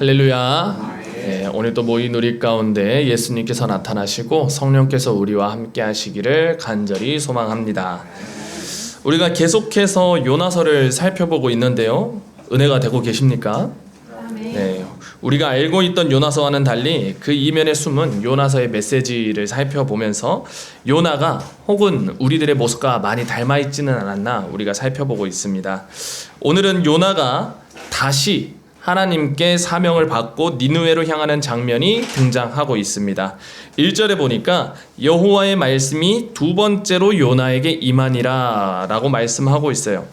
할렐루야. 네, 오늘 또 모인 우리 가운데 예수님께서 나타나시고 성령께서 우리와 함께 하시기를 간절히 소망합니다. 우리가 계속해서 요나서를 살펴보고 있는데요, 은혜가 되고 계십니까? 네, 우리가 알고 있던 요나서와는 달리 그 이면에 숨은 요나서의 메시지를 살펴보면서 요나가 혹은 우리들의 모습과 많이 닮아 있지는 않았나 우리가 살펴보고 있습니다. 오늘은 요나가 다시 하나님께 사명을 받고 니느웨로 향하는 장면이 등장하고 있습니다. 1절에 보니까 여호와의 말씀이 두 번째로 요나에게 임하니라 라고 말씀하고 있어요.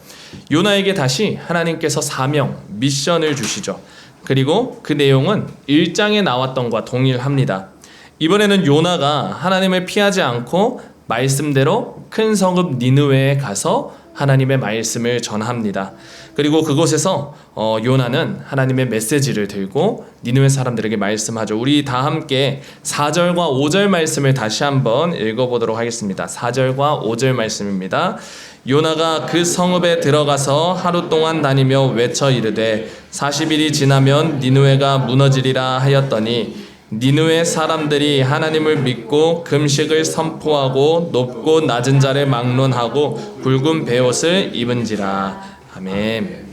요나에게 다시 하나님께서 사명, 미션을 주시죠. 그리고 그 내용은 1장에 나왔던 것과 동일합니다. 이번에는 요나가 하나님을 피하지 않고 말씀대로 큰 성읍 니느웨에 가서 하나님의 말씀을 전합니다. 그리고 그곳에서 요나는 하나님의 메시지를 들고 니느웨 사람들에게 말씀하죠. 우리 다 함께 4절과 5절 말씀을 다시 한번 읽어보도록 하겠습니다. 4절과 5절 말씀입니다. 요나가 그 성읍에 들어가서 하루 동안 다니며 외쳐 이르되 40일이 지나면 니느웨가 무너지리라 하였더니 니느웨 사람들이 하나님을 믿고 금식을 선포하고 높고 낮은 자를 막론하고 굵은 베옷을 입은지라. 아멘.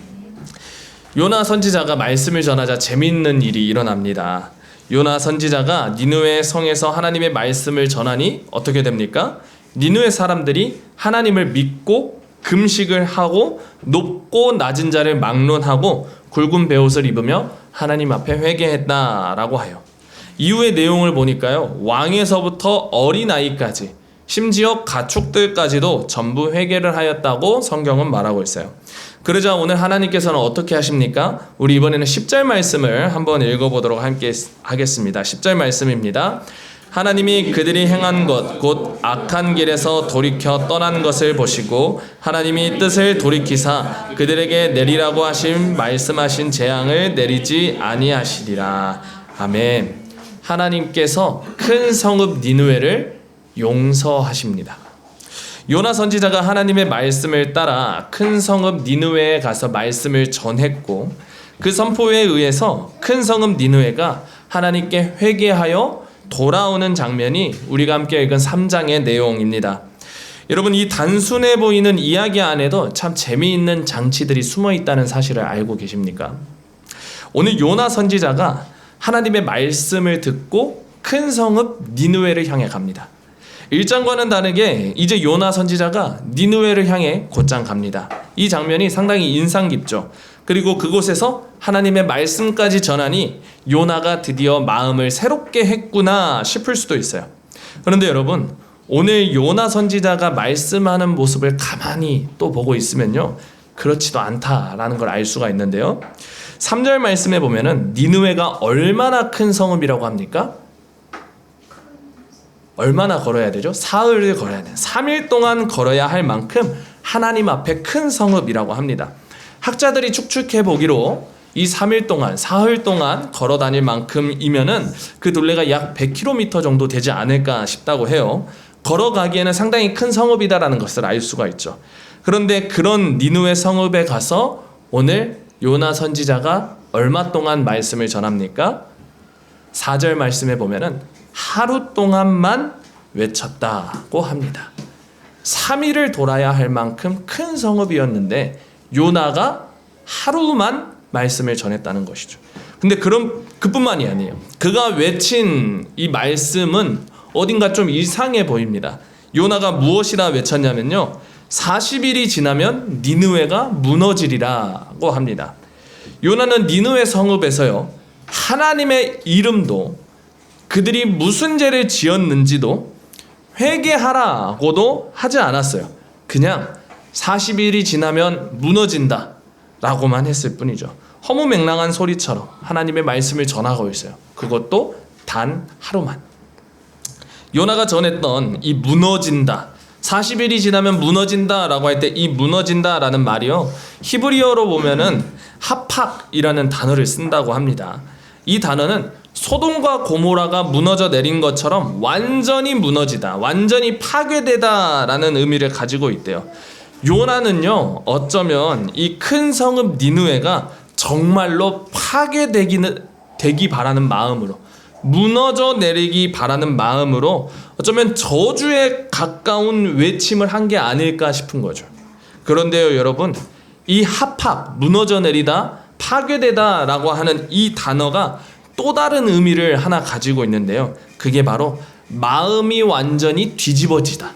요나 선지자가 말씀을 전하자 재미있는 일이 일어납니다. 요나 선지자가 니느웨 성에서 하나님의 말씀을 전하니 어떻게 됩니까? 니느웨 사람들이 하나님을 믿고 금식을 하고 높고 낮은 자를 막론하고 굵은 베옷을 입으며 하나님 앞에 회개했다라고 하여, 이후의 내용을 보니까요, 왕에서부터 어린아이까지 심지어 가축들까지도 전부 회개를 하였다고 성경은 말하고 있어요. 그러자 오늘 하나님께서는 어떻게 하십니까? 우리 이번에는 10절 말씀을 한번 읽어보도록 함께 하겠습니다. 10절 말씀입니다. 하나님이 그들이 행한 것 곧 악한 길에서 돌이켜 떠난 것을 보시고 하나님이 뜻을 돌이키사 그들에게 내리라고 하신 말씀하신 재앙을 내리지 아니하시리라. 아멘. 하나님께서 큰 성읍 니느웨를 용서하십니다. 요나 선지자가 하나님의 말씀을 따라 큰 성읍 니느웨에 가서 말씀을 전했고, 그 선포에 의해서 큰 성읍 니느웨가 하나님께 회개하여 돌아오는 장면이 우리가 함께 읽은 3장의 내용입니다. 여러분, 이 단순해 보이는 이야기 안에도 참 재미있는 장치들이 숨어 있다는 사실을 알고 계십니까? 오늘 요나 선지자가 하나님의 말씀을 듣고 큰 성읍 니느웨를 향해 갑니다. 1장과는 다르게 이제 요나 선지자가 니느웨를 향해 곧장 갑니다. 이 장면이 상당히 인상 깊죠. 그리고 그곳에서 하나님의 말씀까지 전하니 요나가 드디어 마음을 새롭게 했구나 싶을 수도 있어요. 그런데 여러분, 오늘 요나 선지자가 말씀하는 모습을 가만히 또 보고 있으면요, 그렇지도 않다라는 걸 알 수가 있는데요. 3절 말씀에 보면은 니느웨가 얼마나 큰 성읍이라고 합니까? 얼마나 걸어야 되죠? 사흘을 걸어야 돼요. 3일 동안 걸어야 할 만큼 하나님 앞에 큰 성읍이라고 합니다. 학자들이 축축해 보기로 이 3일 동안, 사흘 동안 걸어 다닐 만큼이면은 그 둘레가 약 100km 정도 되지 않을까 싶다고 해요. 걸어가기에는 상당히 큰 성읍이다라는 것을 알 수가 있죠. 그런데 그런 니느웨 성읍에 가서 오늘 요나 선지자가 얼마 동안 말씀을 전합니까? 4절 말씀에 보면은 하루 동안만 외쳤다고 합니다. 3일을 돌아야 할 만큼 큰 성읍이었는데 요나가 하루만 말씀을 전했다는 것이죠. 근데 그뿐만이 아니에요. 그가 외친 이 말씀은 어딘가 좀 이상해 보입니다. 요나가 무엇이라 외쳤냐면요, 40일이 지나면 니느웨가 무너지리라고 합니다. 요나는 니느웨 성읍에서요, 하나님의 이름도 그들이 무슨 죄를 지었는지도 회개하라고도 하지 않았어요. 그냥 40일이 지나면 무너진다 라고만 했을 뿐이죠. 허무맹랑한 소리처럼 하나님의 말씀을 전하고 있어요. 그것도 단 하루만. 요나가 전했던 이 무너진다, 40일이 지나면 무너진다 라고 할 때 이 무너진다 라는 말이요, 히브리어로 보면은 하팍이라는 단어를 쓴다고 합니다. 이 단어는 소돔과 고모라가 무너져 내린 것처럼 완전히 무너지다, 완전히 파괴되다 라는 의미를 가지고 있대요. 요나는요, 어쩌면 이 큰 성읍 니느웨가 정말로 파괴되기는 되기 바라는 마음으로, 무너져 내리기 바라는 마음으로 어쩌면 저주에 가까운 외침을 한 게 아닐까 싶은 거죠. 그런데요 여러분, 이 합학, 무너져 내리다, 파괴되다 라고 하는 이 단어가 또 다른 의미를 하나 가지고 있는데요. 그게 바로 마음이 완전히 뒤집어지다,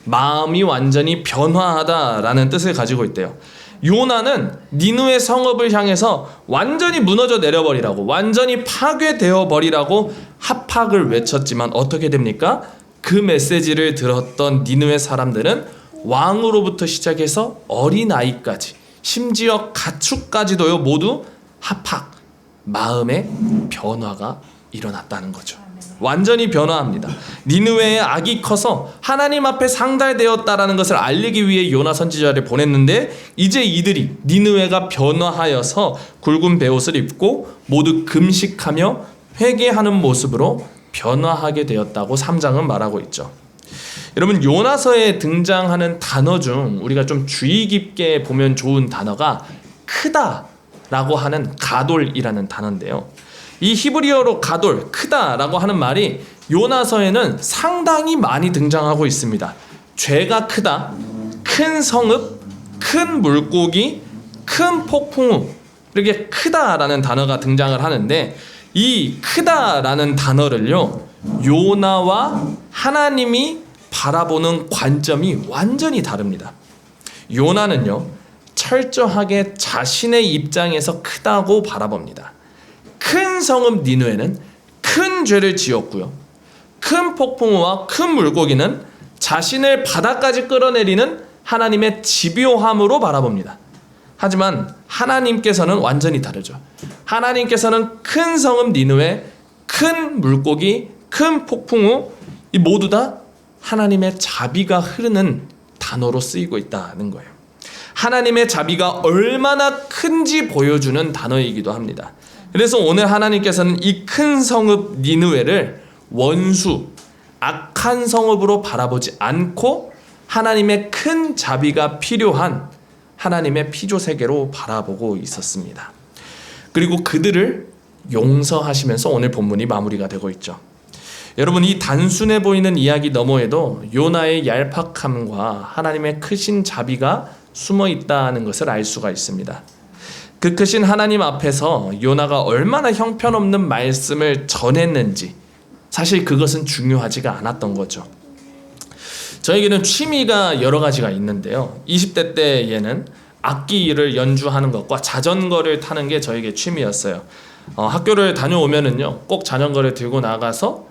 마음이 완전히 변화하다 라는 뜻을 가지고 있대요. 요나는 니느웨 성읍을 향해서 완전히 무너져 내려버리라고, 완전히 파괴되어 버리라고 합학을 외쳤지만 어떻게 됩니까? 그 메시지를 들었던 니느웨 사람들은 왕으로부터 시작해서 어린아이까지, 심지어 가축까지도요 모두 합학, 마음의 변화가 일어났다는 거죠. 완전히 변화합니다. 니느웨의 악이 커서 하나님 앞에 상달되었다라는 것을 알리기 위해 요나 선지자를 보냈는데, 이제 이들이 니느웨가 변화하여서 굵은 베옷을 입고 모두 금식하며 회개하는 모습으로 변화하게 되었다고 3장은 말하고 있죠. 여러분, 요나서에 등장하는 단어 중 우리가 좀 주의 깊게 보면 좋은 단어가 크다라고 하는 가돌이라는 단어인데요. 이 히브리어로 가돌, 크다라고 하는 말이 요나서에는 상당히 많이 등장하고 있습니다. 죄가 크다, 큰 성읍, 큰 물고기, 큰 폭풍우, 이렇게 크다라는 단어가 등장을 하는데, 이 크다라는 단어를요 요나와 하나님이 바라보는 관점이 완전히 다릅니다. 요나는요 철저하게 자신의 입장에서 크다고 바라봅니다. 큰 성읍 니느웨는 큰 죄를 지었고요, 큰 폭풍우와 큰 물고기는 자신을 바다까지 끌어내리는 하나님의 집요함으로 바라봅니다. 하지만 하나님께서는 완전히 다르죠. 하나님께서는 큰 성읍 니느웨, 큰 물고기, 큰 폭풍우, 이 모두 다 하나님의 자비가 흐르는 단어로 쓰이고 있다는 거예요. 하나님의 자비가 얼마나 큰지 보여주는 단어이기도 합니다. 그래서 오늘 하나님께서는 이 큰 성읍 니느웨를 원수, 악한 성읍으로 바라보지 않고 하나님의 큰 자비가 필요한 하나님의 피조세계로 바라보고 있었습니다. 그리고 그들을 용서하시면서 오늘 본문이 마무리가 되고 있죠. 여러분, 이 단순해 보이는 이야기 너머에도 요나의 얄팍함과 하나님의 크신 자비가 숨어 있다는 것을 알 수가 있습니다. 그 크신 하나님 앞에서 요나가 얼마나 형편없는 말씀을 전했는지, 사실 그것은 중요하지가 않았던 거죠. 저에게는 취미가 여러 가지가 있는데요. 20대 때에는 악기를 연주하는 것과 자전거를 타는 게 저에게 취미였어요. 학교를 다녀오면은요 꼭 자전거를 들고 나가서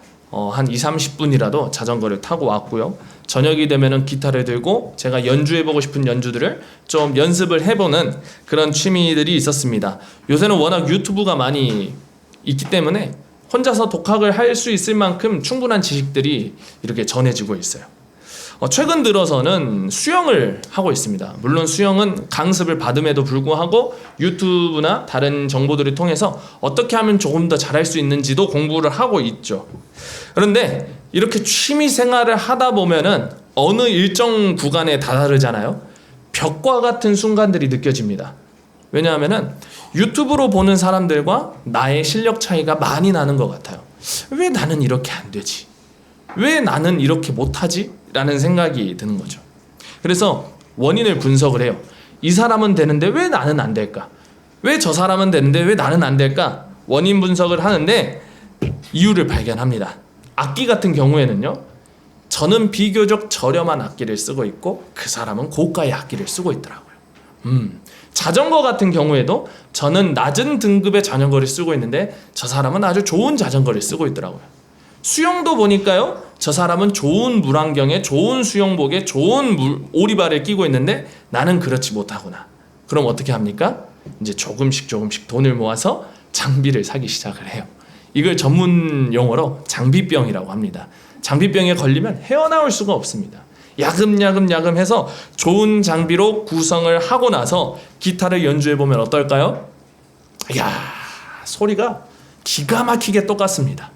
한 2-30분이라도 자전거를 타고 왔고요. 저녁이 되면은 기타를 들고 제가 연주해보고 싶은 연주들을 좀 연습을 해보는 그런 취미들이 있었습니다. 요새는 워낙 유튜브가 많이 있기 때문에 혼자서 독학을 할 수 있을 만큼 충분한 지식들이 이렇게 전해지고 있어요. 최근 들어서는 수영을 하고 있습니다. 물론 수영은 강습을 받음에도 불구하고 유튜브나 다른 정보들을 통해서 어떻게 하면 조금 더 잘할 수 있는지도 공부를 하고 있죠. 그런데 이렇게 취미 생활을 하다 보면은 어느 일정 구간에 다다르잖아요. 벽과 같은 순간들이 느껴집니다. 왜냐하면은 유튜브로 보는 사람들과 나의 실력 차이가 많이 나는 것 같아요. 왜 나는 이렇게 안 되지? 왜 나는 이렇게 못하지? 라는 생각이 드는 거죠. 그래서 원인을 분석을 해요. 이 사람은 되는데 왜 나는 안 될까? 왜 저 사람은 되는데 왜 나는 안 될까? 원인 분석을 하는데 이유를 발견합니다. 악기 같은 경우에는요, 저는 비교적 저렴한 악기를 쓰고 있고 그 사람은 고가의 악기를 쓰고 있더라고요. 자전거 같은 경우에도 저는 낮은 등급의 자전거를 쓰고 있는데 저 사람은 아주 좋은 자전거를 쓰고 있더라고요. 수영도 보니까요, 저 사람은 좋은 물안경에 좋은 수영복에 좋은 오리발을 끼고 있는데 나는 그렇지 못하구나. 그럼 어떻게 합니까? 이제 조금씩 돈을 모아서 장비를 사기 시작을 해요. 이걸 전문 용어로 장비병이라고 합니다. 장비병에 걸리면 헤어나올 수가 없습니다. 야금야금 해서 좋은 장비로 구성을 하고 나서 기타를 연주해보면 어떨까요? 이야, 소리가 기가 막히게 똑같습니다.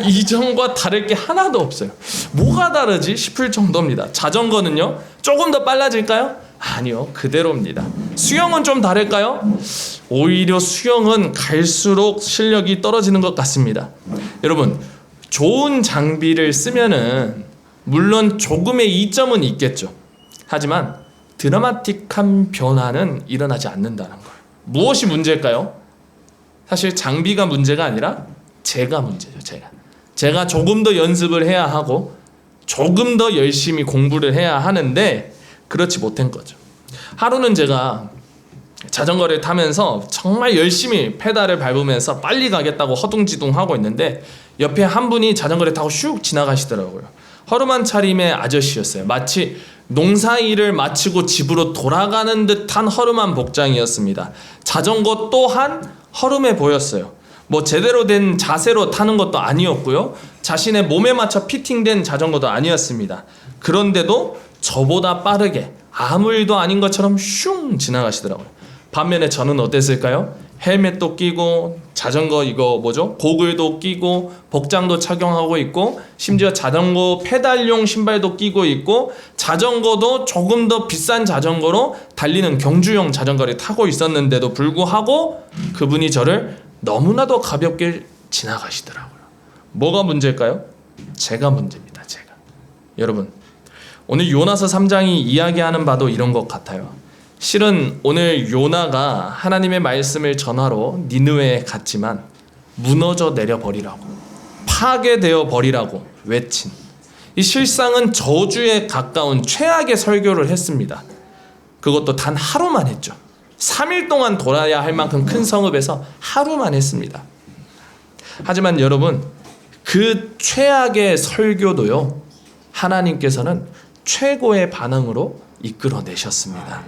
이전과 다를 게 하나도 없어요. 뭐가 다르지 싶을 정도입니다. 자전거는요 조금 더 빨라질까요? 아니요, 그대로입니다. 수영은 좀 다를까요? 오히려 수영은 갈수록 실력이 떨어지는 것 같습니다. 여러분, 좋은 장비를 쓰면은 물론 조금의 이점은 있겠죠. 하지만 드라마틱한 변화는 일어나지 않는다는 거예요. 무엇이 문제일까요? 사실 장비가 문제가 아니라 제가 문제죠. 제가 조금 더 연습을 해야 하고 조금 더 열심히 공부를 해야 하는데 그렇지 못한 거죠. 하루는 제가 자전거를 타면서 정말 열심히 페달을 밟으면서 빨리 가겠다고 허둥지둥 하고 있는데 옆에 한 분이 자전거를 타고 슉 지나가시더라고요. 허름한 차림의 아저씨였어요. 마치 농사일을 마치고 집으로 돌아가는 듯한 허름한 복장이었습니다. 자전거 또한 허름해 보였어요. 뭐 제대로 된 자세로 타는 것도 아니었고요. 자신의 몸에 맞춰 피팅된 자전거도 아니었습니다. 그런데도 저보다 빠르게 아무 일도 아닌 것처럼 슝 지나가시더라고요. 반면에 저는 어땠을까요? 헬멧도 끼고 자전거 고글도 끼고 복장도 착용하고 있고 심지어 자전거 페달용 신발도 끼고 있고 자전거도 조금 더 비싼 자전거로 달리는 경주용 자전거를 타고 있었는데도 불구하고 그분이 저를 너무나도 가볍게 지나가시더라고요. 뭐가 문제일까요? 제가 문제입니다. 여러분, 오늘 요나서 3장이 이야기하는 바도 이런 것 같아요. 실은 오늘 요나가 하나님의 말씀을 전하러 니느웨에 갔지만 무너져 내려버리라고, 파괴되어 버리라고 외친 이 실상은 저주에 가까운 최악의 설교를 했습니다. 그것도 단 하루만 했죠. 3일 동안 돌아야 할 만큼 큰 성읍에서 하루만 했습니다. 하지만 여러분, 그 최악의 설교도요, 하나님께서는 최고의 반응으로 이끌어내셨습니다.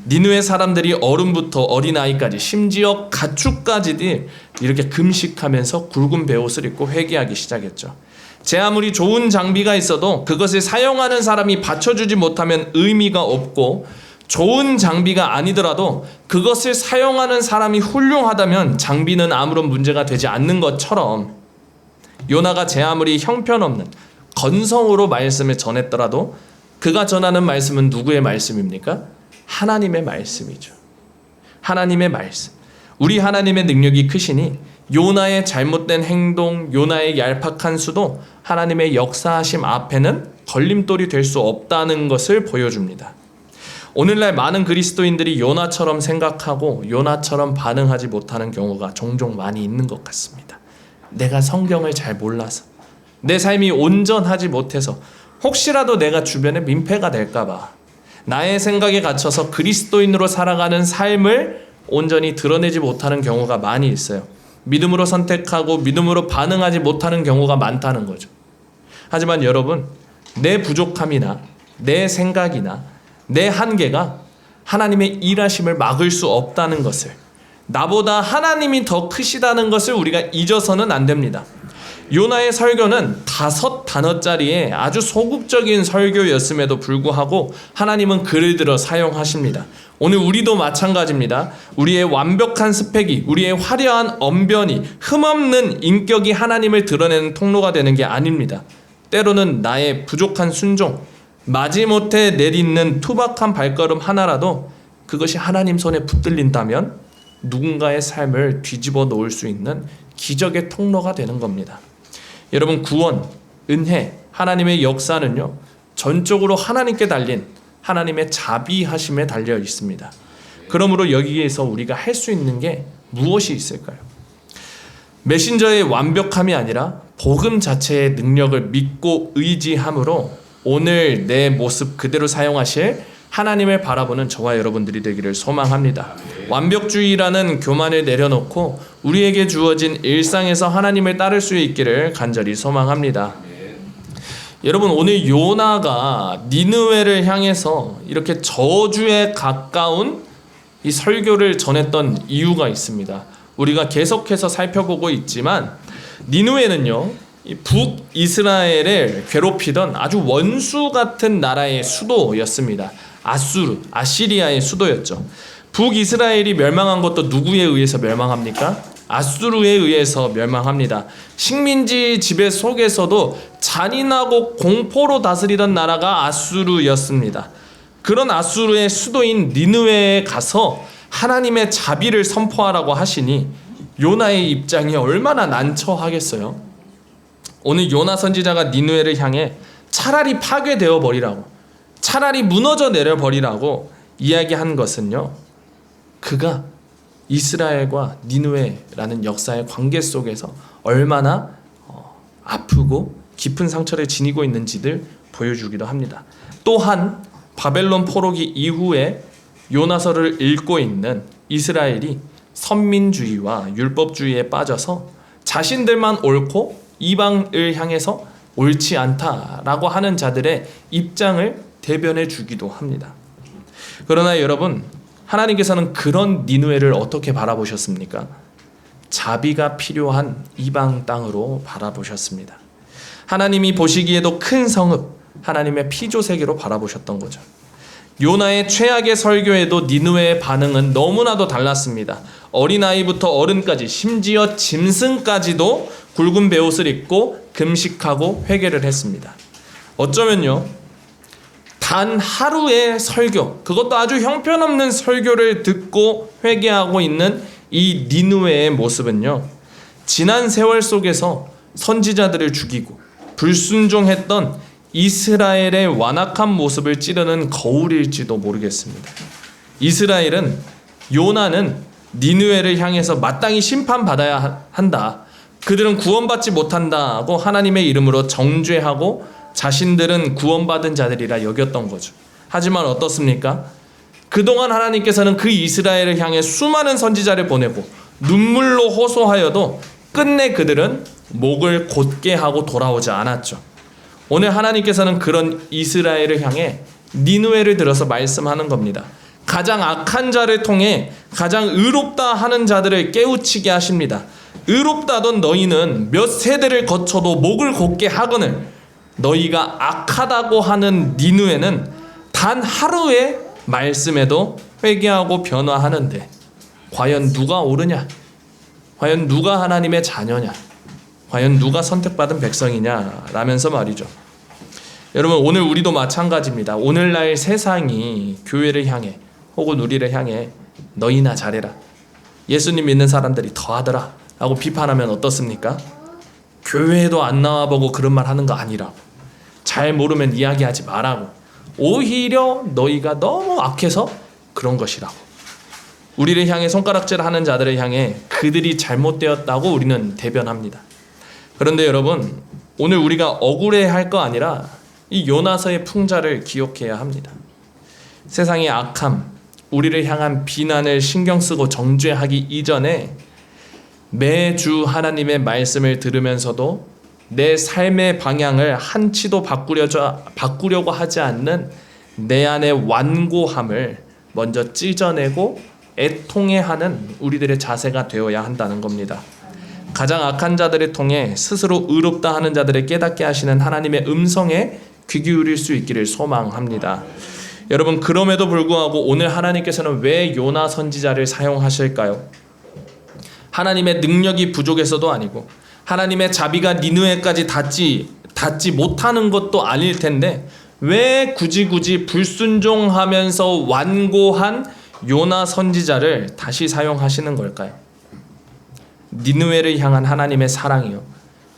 니느웨 사람들이 어른부터 어린아이까지 심지어 가축까지 이렇게 금식하면서 굵은 베옷을 입고 회개하기 시작했죠. 제 아무리 좋은 장비가 있어도 그것을 사용하는 사람이 받쳐주지 못하면 의미가 없고, 좋은 장비가 아니더라도 그것을 사용하는 사람이 훌륭하다면 장비는 아무런 문제가 되지 않는 것처럼 요나가 제 아무리 형편없는 건성으로 말씀을 전했더라도 그가 전하는 말씀은 누구의 말씀입니까? 하나님의 말씀이죠. 하나님의 말씀. 우리 하나님의 능력이 크시니 요나의 잘못된 행동, 요나의 얄팍한 수도 하나님의 역사하심 앞에는 걸림돌이 될 수 없다는 것을 보여줍니다. 오늘날 많은 그리스도인들이 요나처럼 생각하고 요나처럼 반응하지 못하는 경우가 종종 많이 있는 것 같습니다. 내가 성경을 잘 몰라서, 내 삶이 온전하지 못해서, 혹시라도 내가 주변에 민폐가 될까봐 나의 생각에 갇혀서 그리스도인으로 살아가는 삶을 온전히 드러내지 못하는 경우가 많이 있어요. 믿음으로 선택하고 믿음으로 반응하지 못하는 경우가 많다는 거죠. 하지만 여러분, 내 부족함이나 내 생각이나 내 한계가 하나님의 일하심을 막을 수 없다는 것을, 나보다 하나님이 더 크시다는 것을 우리가 잊어서는 안 됩니다. 요나의 설교는 5단어짜리의 아주 소극적인 설교였음에도 불구하고 하나님은 글을 들어 사용하십니다. 오늘 우리도 마찬가지입니다. 우리의 완벽한 스펙이, 우리의 화려한 언변이, 흠없는 인격이 하나님을 드러내는 통로가 되는 게 아닙니다. 때로는 나의 부족한 순종, 마지못해 내딛는 투박한 발걸음 하나라도 그것이 하나님 손에 붙들린다면 누군가의 삶을 뒤집어 놓을 수 있는 기적의 통로가 되는 겁니다. 여러분, 구원, 은혜, 하나님의 역사는요, 전적으로 하나님께 달린 하나님의 자비하심에 달려 있습니다. 그러므로 여기에서 우리가 할 수 있는 게 무엇이 있을까요? 메신저의 완벽함이 아니라 복음 자체의 능력을 믿고 의지함으로 오늘 내 모습 그대로 사용하실 하나님을 바라보는 저와 여러분들이 되기를 소망합니다. 완벽주의라는 교만을 내려놓고 우리에게 주어진 일상에서 하나님을 따를 수 있기를 간절히 소망합니다. 여러분, 오늘 요나가 니느웨를 향해서 이렇게 저주에 가까운 이 설교를 전했던 이유가 있습니다. 우리가 계속해서 살펴보고 있지만 니느웨는요, 이 북이스라엘을 괴롭히던 아주 원수 같은 나라의 수도였습니다. 아시리아의 수도였죠. 북이스라엘이 멸망한 것도 누구에 의해서 멸망합니까? 아수르에 의해서 멸망합니다. 식민지 지배 속에서도 잔인하고 공포로 다스리던 나라가 아수르였습니다. 그런 아수르의 수도인 니느웨에 가서 하나님의 자비를 선포하라고 하시니 요나의 입장이 얼마나 난처하겠어요. 오늘 요나 선지자가 니느웨를 향해 차라리 파괴되어 버리라고, 차라리 무너져 내려 버리라고 이야기한 것은요, 그가 이스라엘과 니느웨라는 역사의 관계 속에서 얼마나 아프고 깊은 상처를 지니고 있는지를 보여주기도 합니다. 또한 바벨론 포로기 이후에 요나서를 읽고 있는 이스라엘이 선민주의와 율법주의에 빠져서 자신들만 옳고 이방을 향해서 옳지 않다라고 하는 자들의 입장을 대변해 주기도 합니다. 그러나 여러분, 하나님께서는 그런 니느웨를 어떻게 바라보셨습니까? 자비가 필요한 이방 땅으로 바라보셨습니다. 하나님이 보시기에도 큰 성읍, 하나님의 피조세계로 바라보셨던 거죠. 요나의 최악의 설교에도 니느웨의 반응은 너무나도 달랐습니다. 어린아이부터 어른까지, 심지어 짐승까지도 굵은 베옷을 입고 금식하고 회개를 했습니다. 어쩌면요, 단 하루의 설교, 그것도 아주 형편없는 설교를 듣고 회개하고 있는 이 니느웨의 모습은요, 지난 세월 속에서 선지자들을 죽이고 불순종했던 이스라엘의 완악한 모습을 찌르는 거울일지도 모르겠습니다. 이스라엘은, 요나는 니느웨를 향해서 마땅히 심판받아야 한다, 그들은 구원받지 못한다고 하나님의 이름으로 정죄하고 자신들은 구원받은 자들이라 여겼던 거죠. 하지만 어떻습니까? 그동안 하나님께서는 그 이스라엘을 향해 수많은 선지자를 보내고 눈물로 호소하여도 끝내 그들은 목을 곧게 하고 돌아오지 않았죠. 오늘 하나님께서는 그런 이스라엘을 향해 니느웨를 들어서 말씀하는 겁니다. 가장 악한 자를 통해 가장 의롭다 하는 자들을 깨우치게 하십니다. 의롭다던 너희는 몇 세대를 거쳐도 목을 곧게 하거늘 너희가 악하다고 하는 니느웨는 단 하루의 말씀에도 회개하고 변화하는데 과연 누가 옳으냐? 과연 누가 하나님의 자녀냐? 과연 누가 선택받은 백성이냐? 라면서 말이죠. 여러분, 오늘 우리도 마찬가지입니다. 오늘날 세상이 교회를 향해 혹은 우리를 향해 너희나 잘해라, 예수님 믿는 사람들이 더하더라 라고 비판하면 어떻습니까? 교회에도 안 나와보고 그런 말 하는 거 아니라고, 잘 모르면 이야기하지 말라고, 오히려 너희가 너무 악해서 그런 것이라고, 우리를 향해 손가락질하는 자들을 향해 그들이 잘못되었다고 우리는 대변합니다. 그런데 여러분, 오늘 우리가 억울해할 거 아니라 이 요나서의 풍자를 기억해야 합니다. 세상의 악함, 우리를 향한 비난을 신경 쓰고 정죄하기 이전에 매주 하나님의 말씀을 들으면서도 내 삶의 방향을 한치도 바꾸려고 하지 않는 내 안의 완고함을 먼저 찢어내고 애통해하는 우리들의 자세가 되어야 한다는 겁니다. 가장 악한 자들을 통해 스스로 의롭다 하는 자들을 깨닫게 하시는 하나님의 음성에 귀 기울일 수 있기를 소망합니다. 여러분, 그럼에도 불구하고 오늘 하나님께서는 왜 요나 선지자를 사용하실까요? 하나님의 능력이 부족해서도 아니고 하나님의 자비가 니느웨까지 닿지 못하는 것도 아닐 텐데 왜 굳이 불순종하면서 완고한 요나 선지자를 다시 사용하시는 걸까요? 니느웨를 향한 하나님의 사랑이요,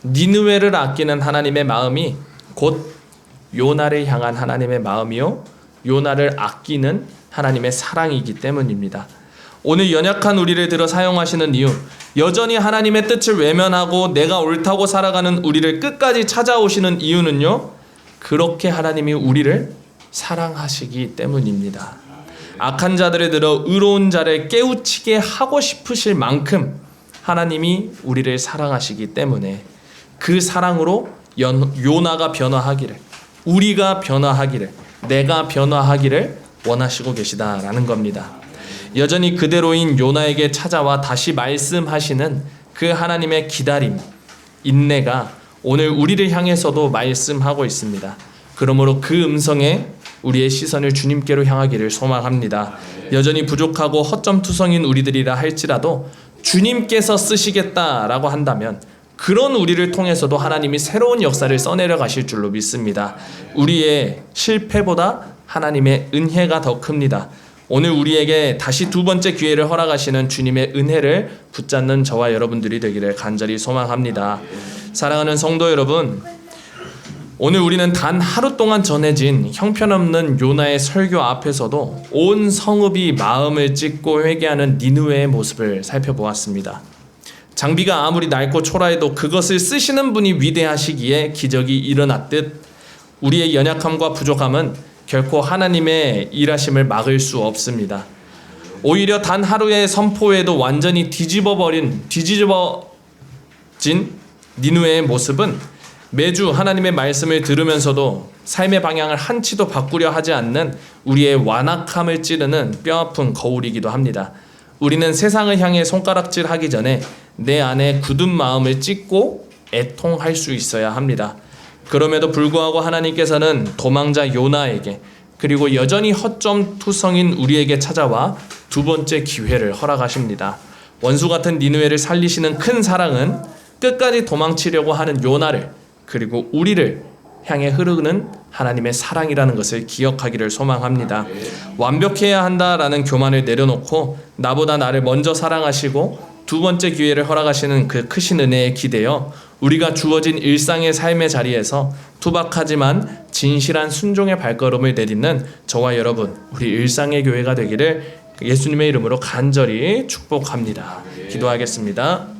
니느웨를 아끼는 하나님의 마음이 곧 요나를 향한 하나님의 마음이요, 요나를 아끼는 하나님의 사랑이기 때문입니다. 오늘 연약한 우리를 들어 사용하시는 이유, 여전히 하나님의 뜻을 외면하고 내가 옳다고 살아가는 우리를 끝까지 찾아오시는 이유는요, 그렇게 하나님이 우리를 사랑하시기 때문입니다. 악한 자들을 들어 의로운 자를 깨우치게 하고 싶으실 만큼 하나님이 우리를 사랑하시기 때문에 그 사랑으로 요나가 변화하기를, 우리가 변화하기를, 내가 변화하기를 원하시고 계시다라는 겁니다. 여전히 그대로인 요나에게 찾아와 다시 말씀하시는 그 하나님의 기다림, 인내가 오늘 우리를 향해서도 말씀하고 있습니다. 그러므로 그 음성에 우리의 시선을 주님께로 향하기를 소망합니다. 여전히 부족하고 허점투성인 우리들이라 할지라도 주님께서 쓰시겠다라고 한다면 그런 우리를 통해서도 하나님이 새로운 역사를 써내려 가실 줄로 믿습니다. 우리의 실패보다 하나님의 은혜가 더 큽니다. 오늘 우리에게 다시 두 번째 기회를 허락하시는 주님의 은혜를 붙잡는 저와 여러분들이 되기를 간절히 소망합니다. 사랑하는 성도 여러분, 오늘 우리는 단 하루 동안 전해진 형편없는 요나의 설교 앞에서도 온 성읍이 마음을 찢고 회개하는 니느웨의 모습을 살펴보았습니다. 장비가 아무리 낡고 초라해도 그것을 쓰시는 분이 위대하시기에 기적이 일어났듯 우리의 연약함과 부족함은 결코 하나님의 일하심을 막을 수 없습니다. 오히려 단 하루의 선포에도 완전히 뒤집어진 니느웨의 모습은 매주 하나님의 말씀을 들으면서도 삶의 방향을 한치도 바꾸려 하지 않는 우리의 완악함을 찌르는 뼈아픈 거울이기도 합니다. 우리는 세상을 향해 손가락질하기 전에 내 안에 굳은 마음을 찢고 애통할 수 있어야 합니다. 그럼에도 불구하고 하나님께서는 도망자 요나에게 그리고 여전히 허점투성인 우리에게 찾아와 두 번째 기회를 허락하십니다. 원수 같은 니느웨를 살리시는 큰 사랑은 끝까지 도망치려고 하는 요나를 그리고 우리를 향해 흐르는 하나님의 사랑이라는 것을 기억하기를 소망합니다. 완벽해야 한다라는 교만을 내려놓고 나보다 나를 먼저 사랑하시고 두 번째 기회를 허락하시는 그 크신 은혜에 기대어 우리가 주어진 일상의 삶의 자리에서 투박하지만 진실한 순종의 발걸음을 내딛는 저와 여러분, 우리 일상의 교회가 되기를 예수님의 이름으로 간절히 축복합니다. 기도하겠습니다.